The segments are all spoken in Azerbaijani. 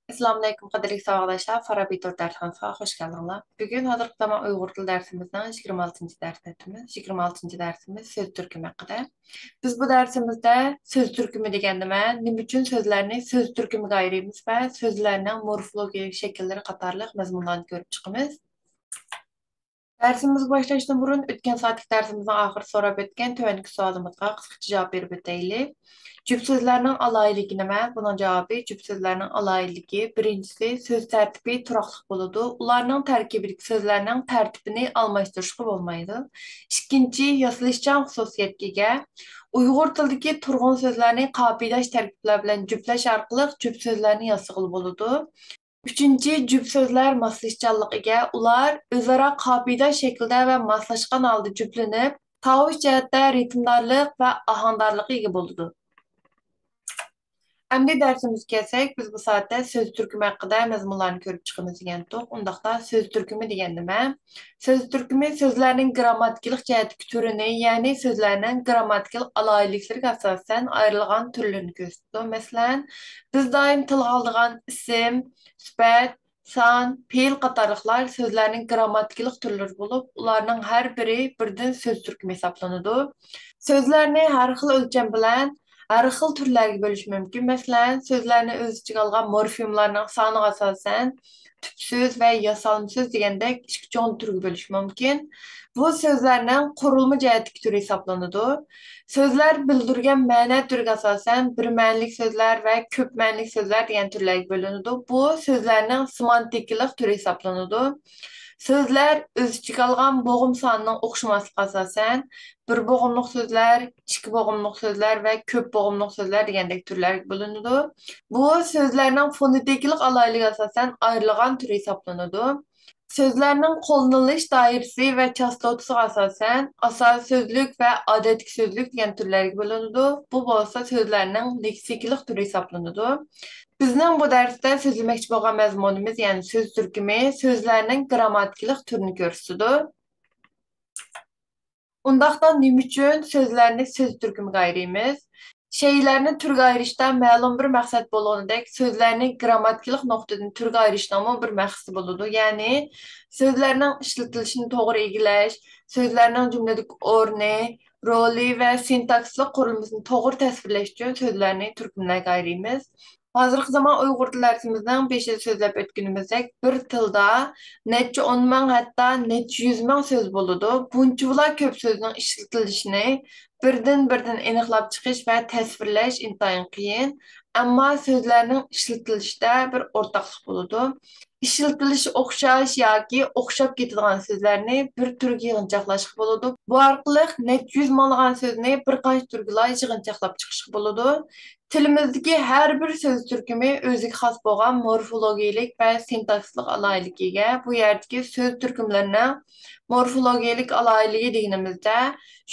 Assalamualaikum qadrli sağollaşlar. Farabi 4 dershanasına hoş geldinler. Bugün hazırlık zaman Uyghur dil dersimizden 26. dersimiz. 26. dersimiz söz türkümü hakkında. Biz bu dersimizde söz türkümü degendime, nima üçün sözlerini söz türkümü gayrıyız ve sözlerinin morfologik şekilleri qatarlıq mazmunlarını görüp çıkımız. Dersimiz başlaştan burun ötken saatlik dersimizin ahır sorab ötken tövenki sualımızga kısaca cevap berip öteyli. Cüp sözlerinin alayligi nime? Bunun cevabı cüp sözlerinin alayligi. Birincisi söz tertibi turaqlıq boludu. Ularının terkibilik sözlerinin tertibini almaştırışqı olmaydı. İkinci, yasılışcan xususiyetkiga. Uyghur tildeki turğun sözlerini qabidaş terkibler bilen cüpleş arqılıq cüp sözlerini yasıqıl boludu. Üçüncü, cüp sözler maslashchanlik ega. Ular o'zaro qoida shaklda va moslashgan holda jüplanib, tovush jihatda ritmdorlik va ohangdorlikka ega bo'ladi. Endi dersimizga kelsak, biz bu soatda söz türkümü haqida mazmunlarni ko'rib chiqamiz degan to'q. Undaqda söz türkümü degan nima? Söz türkümü sözlerning grammatikalik jihatdagi turini, ya'ni sözlerning grammatikalik alayliklariga asosan ayrilgan turlarini ko'rsatadi. Masalan, biz doim tilga oladigan ism, sifat, son, fe'l qatorliqlar sözlerning grammatikalik turlari bo'lib, ularning har biri birdan söz türkümü hisoblanadi. Sözlerni har xil o'lcham bilan har xil turlarga bo'lish mumkin. Masalan, so'zlarni o'z ichiga olgan morfemlarning soniga asosan tüp so'z va yasalma so'z degandek ikki cho'ng turga bo'lish mumkin. Bu so'zlarning qurilma jihatdagi turi hisoblanadi. So'zlar bildirgan ma'no turiga asosan bir ma'nilik so'zlar va ko'p ma'nilik so'zlar degan turlarga bo'linadi. Bu so'zlarning semantikalik turi hisoblanadi. Sözler öz ichiga olgan bo'g'im sonining o'xshamasligiga asosan bir bo'g'imliq so'zlar, ikki bo'g'imliq so'zlar va ko'p bo'g'imliq so'zlar degandek turlarga bo'linadi. Bu so'zlarning fonetikalik alayligiga asosan ayrilgan turi hisoblanadi. Sözlerinin kullanılış dairesi ve chastotasiga asosan asos so'zlik va odatli so'zlik degan turlarga bo'linadi. Bu bo'lsa so'zlarning leksikalik turi hisoblanadi. Bizning bu darsda so'zlamoqchi bo'lgan mazmunimiz, ya'ni so'z turkumi, so'zlarning grammatikalik turini ko'rsatadi. Undaqda nima uchun so'zlarni so'z turkumiga ayiramiz? Şeylarni turga ayirishda ma'lum bir maqsad bo'lganidek, so'zlarni grammatikalik nuqtadan turga ayirishning bir maqsadi bo'ladi. Ya'ni so'zlarning ishlatilishini to'g'ri egillash, so'zlarning jumladagi o'rni, roli va sintakslik qurilmasini to'g'ri tasvirlash uchun so'zlarni turkumlarga ayiramiz. Hozirgi zaman Uyg'ur tili darsimizning 5 so'zlab o'tganimizdek, bir tilda necha 10 ming, hatto necha 100 ming so'z bo'ladi. Bunchalar ko'p so'zning ishlatilishini birdan aniqlab chiqish va tasvirlash intayin qiyin. Ammo so'zlarning ishlatilishida bir o'rtaqlik bo'ladi. İşletilishi o'xshash yoki o'xshab ketadigan so'zlarni bir turga yig'inchoqlashga bo'ladi. Bu orqali necha yuz minglagan so'zni bir qancha turga yig'inchoqlab chiqishga bo'ladi. Tilimizdagi har bir so'z turkumi o'ziga xos bo'lgan morfologiyalik va sintakslik alayligiga, bu yerdagi so'z turkumlarining morfologiyalik alayligi deganimizda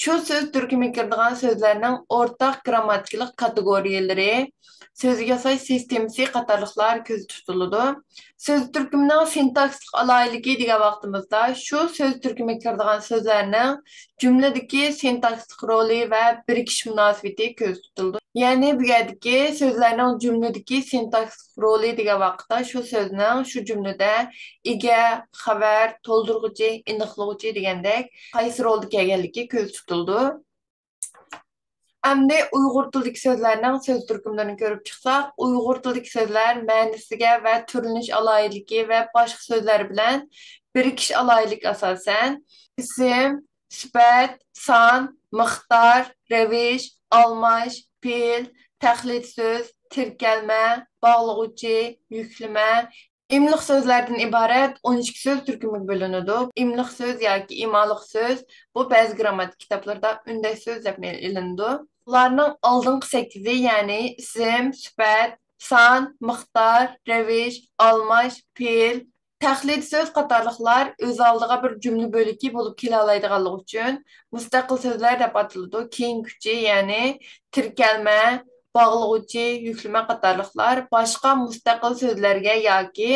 shu so'z turkumiga kiradigan so'zlarning o'rtaq grammatikalik kategoriyalari, so'z yasash sistemasi qatorliqlar ko'zda tutiladi. Söz türkümünün sintaksik alayligi degan vaqtimizda shu so'z turkumiga kiradigan so'zlarning jumladagi sintaksik roli va birikish munosabati ko'zda tutildi. Ya'ni bu yerdagi so'zlarning jumladagi sintaksik roli degan vaqtda shu so'zning shu jumlada ega, xabar, to'ldirg'uchi, aniqlovchi degandek qaysi rolda kelganligi ko'zda tutildi. Endi Uyg'ur tilidagi so'zlarning so'z turkumlarini ko'rib chiqsak, Uyg'ur tilidagi so'zlar ma'nosiga va turinish aloyligi va boshqa so'zlar bilan birikish aloyligi asosan ism, sifat, son, miqdor, ravish, almash, fe'l, tahlil so'z, tirkalma, bog'lovchi, yuklama, imliq so'zlardan iborat 12 so'z turkumiga bo'linadi. Imliq so'z yoki imoliq so'z bu ba'zi grammatik kitoblarda unday so'z deb ilinadi. Ularning oldingi 8i, ya'ni ism, sifat, son, miqdor, ravish, almash, fe'l, tahlil so'z qatorliqlar o'z oldiga bir jumla bo'liki bo'lib kela oladiganligi uchun mustaqil so'zlar deb ataladi. Keyingichi, ya'ni tirkalma, bog'lovchi, yuklama qatorliqlar boshqa mustaqil so'zlarga yoki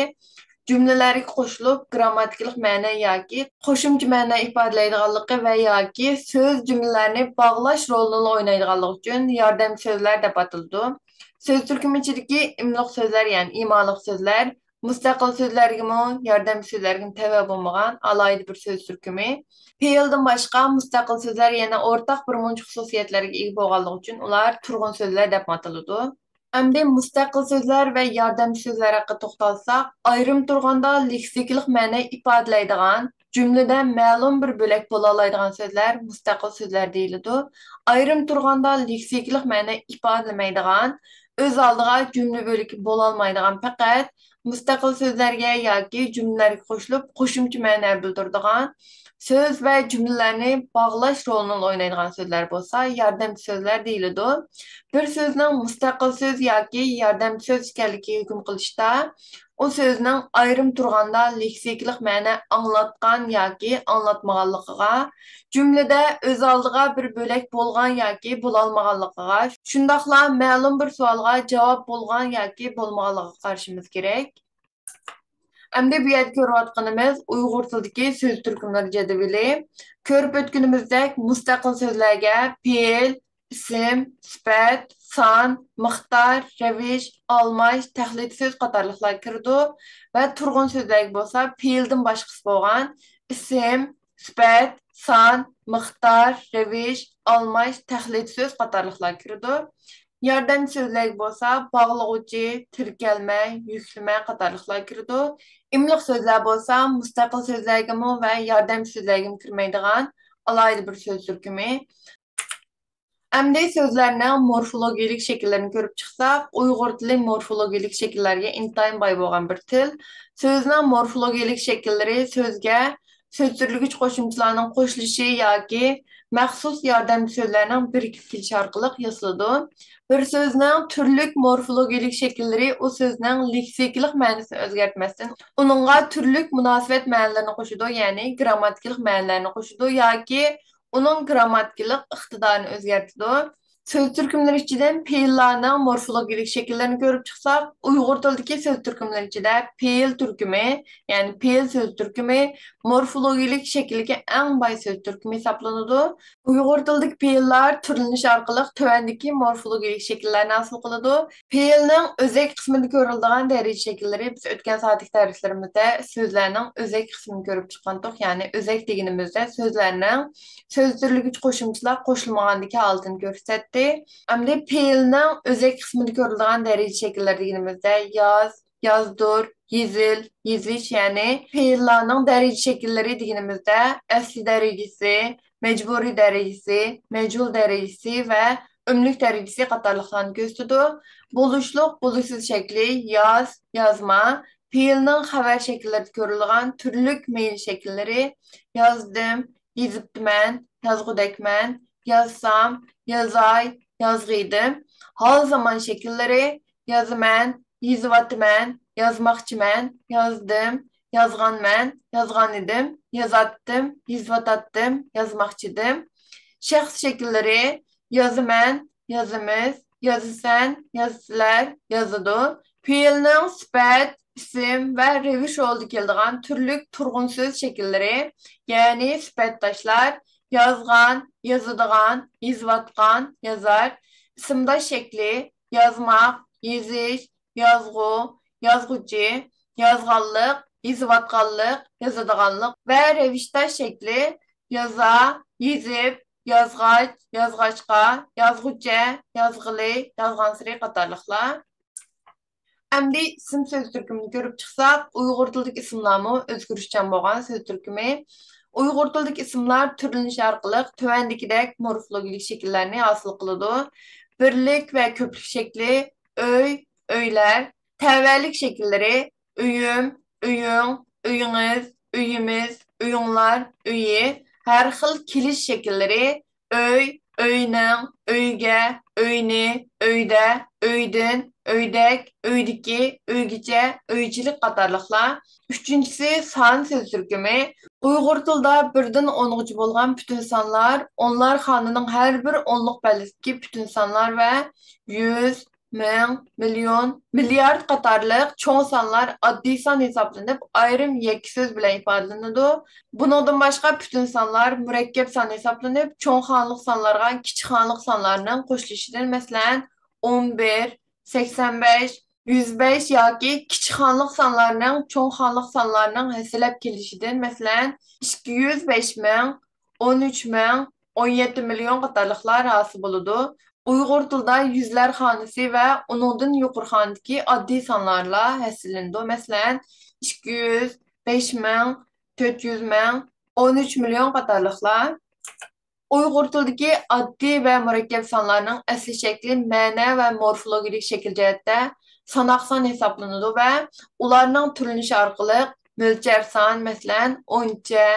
cümlelerge qoşulub qrammatiklik məna yoki qoşumcu məna ifadelaydiganlığı və yoki söz cümlelerini bağlaş rolunu oynaydiganlığı üçün yardımcı sözler dep atıldı. Söz türkümü içindeki imlıq sözler yani imalık sözler, müstakil sözlerge yardımcı sözlerge təvə bulmağan alaydı bir söz türkümü. Fe'ldan başqa müstakil sözler yana ortaq bir munç xüsusiyyətlərə ega bolğanlığı üçün ular turğun sözler dep atıldı. Əmdi müstakil sözler və yardımcı sözler haqqında toxtalsaq, ayrım turğanda leksiklik məna ifadelaydigan, cümlede ma'lum bir bölek bola alaydigan sözler müstakil sözler deyiladi. Ayrım turğanda leksiklik məna ifadelamaydigan, öz aldığa cümle böleki bola almaydigan faqat müstakil sözlerge yoki cümlelerge qoşulub qoşumcu məna bildirdigan söz və cümlelerini bağlaş rolunu oynaydigan sözler bolsa yardımcı sözler deyiladi. Bir sözün müstakil söz yoki yardımcı söz ekanligiga hukm qilishda o sözün ayrım turganda leksiklik ma'na anglatgan yoki anglatmaganligiga, cümlede öz aldığa bir bölek bolgan yoki bololmaganligiga, shundaqla ma'lum bir savolga javob bolgan yoki bolmaganligiga qarashimiz kerak. Endi bu yerda ko'rayotganimiz Uyg'ur tilidagi so'z turkumlari jadvali. Ko'rib o'tganimizdek mustaqil so'zlarga fe'l, ism, sifat, son, miqdor, ravish, almash, tahlil so'z qatorliqlar kirdi va turg'un so'zlarga bo'lsa fe'ldan boshqasi bo'lgan ism, sifat, son, miqdor, ravish, almash, tahlil so'z qatorliqlar kirdi. Yordam so'zlarga bo'lsa bog'lovchi, tirkalma, yuklama qatorliqlar kirdi. İmliq sözler bolsa müstakil sözlergimi və yordam sözlergimi kirmaydigan alaydı bir söz türkümü. Əmdi sözlərinin morfologiyalik şəkillərini görüb çıxsaq, Uyğur dili morfologiyalik şəkillərə intayın bay bolğan bir til. Sözün morfologiyalik şəkilləri sözgə söz türlügüç qoşumçularının qoşuluşu yoki məxsus yordam sözlərinin birikib kelishi orqali yasaldı. Bir sözün türlük morfologiyalik şəkilləri o sözün leksiklik mənasını özgərtməsin. Onunğa türlük münasibət mənələrini qoşudu, yəni qrammatiklik mənələrini qoşudu yoki onun qrammatiklik iqtidarını özgərtdi. Söz türkümləri içidən fe'llarning morfologik şəkillərini görüb çıxsaq, Uyğur dilidəki söz türkümləri içində fe'l türkümü, yəni fe'l söz türkümü morfologik şəkildəki ən bay söz türkümü hesablanıdı. Uyğur dilidəki fe'llar türleniş orqali tövəndəki morfologik şəkillərini hasil qıldı. Fe'lning özək qismində görüldigan dərəcə şəkilləri biz ötən saatlik dərslərimizdə sözlərinin özək qismini görüb çıxandıq. Yəni özək deganimizdə sözlərinin söz türlügüç qoşumçular qoşulmagandakı halını göstərdi. Əmdi fe'lning özək qismida görüldigan dərəcə şəkillər deganimizdə yaz, yazdır, yezil, yeziş, yəni fe'llarning dərəcə şəkilləri deganimizdə əsli dərəcəsi, məcburi dərəcəsi, məcbul dərəcəsi və ömlük dərəcəsi qatorliqlarni göstərdi. Bo'lishliq, bo'lishsiz şəkli yaz, yazma, fe'lning xabar şəkillərdə görüldigan türlük meyil şəkilləri yazdım, yezibdiman, yazğudakman, yazsam, yazay, yazgıydım. Hal zaman şekilleri yazıman, yazıvatman, yazmakçıman, yazdım, yazganman, yazgan idim, yazattım, yazvatattım, yazmakçıdım. Şəxs şekilleri yazıman, yazımız, yazısan, yazılar, yazıdı. Fe'lning sifat, isim ve reviş oldu keldiğen türlük turgun söz şekilleri, yani sifatdaşlar, yazgan, yazıdığan, yazvatgan, yazar, isimdaş şekli, yazmak, yeziş, yazgı, yazgıcı, yazganlık, yazvatganlık, yazıdığanlık ve reviştaş şekli, yaza, yezip, yazgaç, yazgaçqa, yazgıcı, yazgılı, yazgansırı qatarlıqlar. Əmdi isim söz türkümünü görüb çıxsaq, Uyğur dilidəki isimlarmı özgürüşçən bolğan söz türkümü. Uyğur dilidəki isimlar türleniş orqali tövəndikidək morfologik şəkillərini hasil qılıdı. Birlik və köplük şəkli öy, öylər, təvəlik şəkilləri öyüm, öyün, öyünüz, öyümüz, öyünlar, öyi, hər xil kiliş şəkilləri öy, öyünün, öygə, öyni, öydə, öydün, öydək, öydiki, öygice, öycilik qatarlıqlar. Üçüncüsü san söz türkümü. Uyğur tilida birdən onğucu bolğan bütün sanlar, onlar xanının hər bir onluq bəllisidəki bütün sanlar və 100, ming, million, milliard qatarlıq çoğ sanlar addi san hesablanıb ayrım yekki söz bilan ifodalanadi. Bundan başqa bütün sanlar murakkab san hesablanıb çoğ xanlıq sanlarga kichik xanlıq sanlarının qo'shilishidan masalan 11, 85, 105 yoki kichik xanlıq sanlarının çoğ xanlıq sanlarının hasilab kelishidan masalan 205 ming, 13 ming, 17 million qatarlıqlar hosil bo'ladi. Uyg'ur tilida yuzlar xonasi va uningdan yuqori xonadagi oddiy sonlarla hasillanadi. Masalan, 200, 5000, 400 ming, 13 million qatorliqlar. Uyg'ur tilidagi oddiy va murakkab sonlarning asli shakli ma'na va morfologik shakl jihatda sanoq son hisoblanadi va ularning turlanishi orqali mo'lchar son, masalan, o'ncha,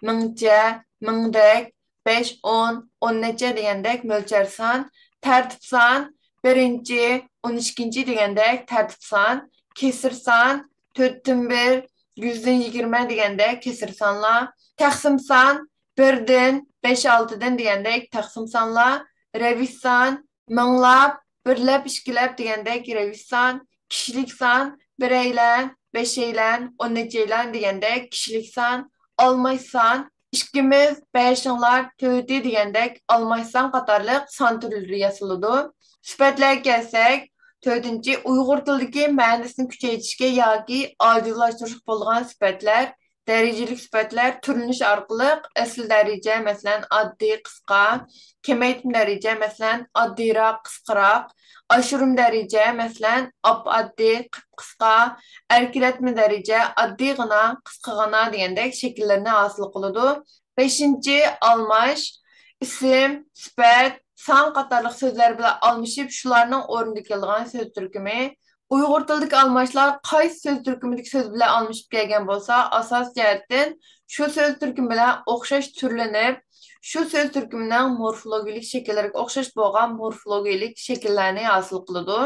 mingcha, mingdak, 5, 10, 10 necha degandek mo'lchar son, tertip son, birinchi, 12 degandek tertip son, kesir son, 4dan 1, 100dan 20 degandek kesir sonlar, taqsim son, 1dan 5-6dan degandek taqsim sonlar, reviz son, minglab, birlab, ishkilab degandek reviz son, kishilik son, bireylan, besheylan, 10 necheylan degandek kishilik son, olmay son, ikkimiz, beshinglar, to'rti degandek olmay son qatorliq son turlari yasaladi. Sifatlarga kelsak, to'rtinchi Uyg'ur tilidagi ma'nosini kuchaytirishga yoki ojizlashtirishga bo'lgan sifatlar, darajalik sifatlar turlanish orqali asl daraja, masalan, oddiy, qisqa, kamaytim daraja, masalan, oddiyroq, qisqaroq, oshirim daraja, masalan, oddiy, qisqa, erkilatma daraja, oddiygina, qisqagina degandek shakllarni hosil qiladi. 5. Almash, ism, sifat, son qatorliq so'zlar bilan almashib, shularning o'rniga kelgan so'z turkumi. Uyg'ur tilidagi almashlar qaysi so'z turkumidagi so'z bilan almashib kelgan bo'lsa, asos jihatdan shu so'z turkumi bilan o'xshash turlanib, shu so'z turkumining morfologik shakllariga o'xshash bo'lgan morfologik shakllarni hosil qiladi.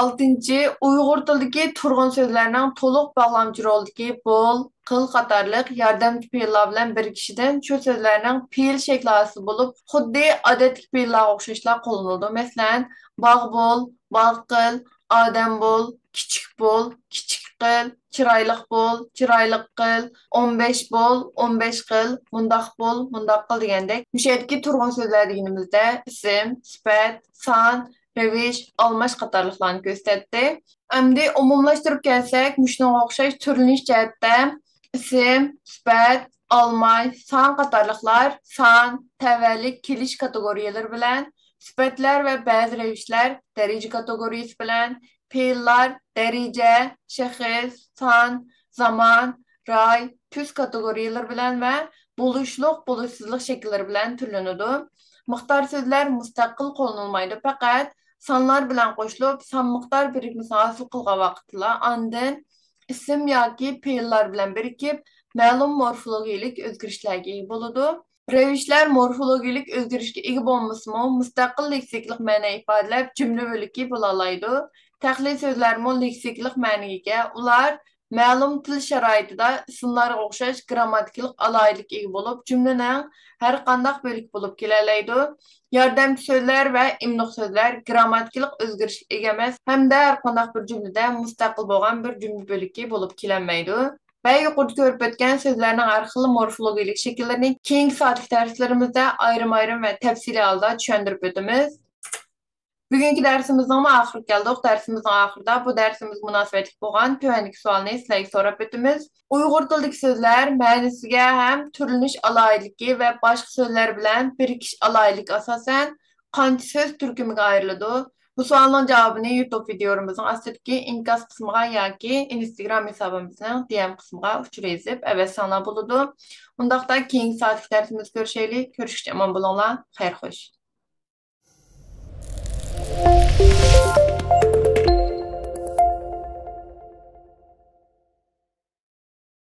6. Uyg'ur tilidagi turg'un so'zlarning to'liq bog'lamchi roldagi bo'l, qil qatorliq yordamchi fe'llar bilan birikishidan shu so'zlarning fe'l shakli hosil bo'lib, xuddi odatdagi fe'llarga o'xshashlar qo'llaniladi. Masalan, bog' bo'l, bog' qil, odam bo'l, kichik bo'l, kichik qil, chiroyliq bo'l, chiroyliq qil, 15 bo'l, 15 qil, mundoq bo'l, mundoq qil degandek. Mushayadagi turg'un so'zlar deganimizda ism, sifat, son, revish, almash qatorliqlarni ko'rsatdi. Endi umumlashtirib kelsak, shunga o'xshash turlanish jihatda ism, sifat, almash, son qatorliqlar son, tavallik, kelish kategoriyalari bilan, sifatlar va ba'zi revishlar daraja kategoriyasi bilan, fe'llar daraja, shaxs, son, zamon, roy, tuz kategoriyalar bilan va bo'lishliq, bo'lishsizlik shakllari bilan turlanadi. Miqdor so'zlar mustaqil qo'llanilmaydi, faqat sonlar bilan qo'shilib, son miqdor birikmasi hosil qilgan vaqtda andin ism yoki fe'llar bilan birikib, ma'lum morfologik o'zgarishlarga ega bo'ladi. Revishlar morfologik o'zgarishga ega bo'lmasa-mu, mustaqil leksiklik ma'no ifodalab, jumla bo'liki bo'la oladi. Tahlil so'zlarmi leksiklik ma'noga ega. Ular ma'lum til sharoitida ismlarga o'xshash grammatikalik alohidlikka ega bo'lib, jumlaning har qanday bo'lik bo'lib kelalaydi. Yordamchi so'zlar va imliq so'zlar grammatikalik o'zgarishga ega emas, hamda har qanday bir jumlada mustaqil bo'lgan bir jumla bo'liki bo'lib kelinmaydi. Ve yuqorida ko'rib o'tgan so'zlarning har xil morfologik shakllarini keyingi soatlik darslarimizda ayrim va tafsiliy holda tushuntirib o'tamiz. Bugungi darsimizning oxiriga keldik. Darsimizning oxirida bu darsimiz munosabatli bo'lgan tuvandagi savolni sizlarga so'rab o'tamiz. Uyg'ur tilidagi so'zlar ma'nosiga ham turlanish alohidligi va boshqa so'zlar bilan birikish alohidligi asosan qancha so'z turkumiga ayriladi? Bu savolning javobini YouTube videomizning astidagi inkas qismiga yoki Instagram hisobimizning DM qismiga uchra yozib avazsanlar bo'ladi. Undaqda keyingi soatlik darsimizda ko'rishaylik. Ko'rishguncha omon bo'linglar. Xayr xo'sh.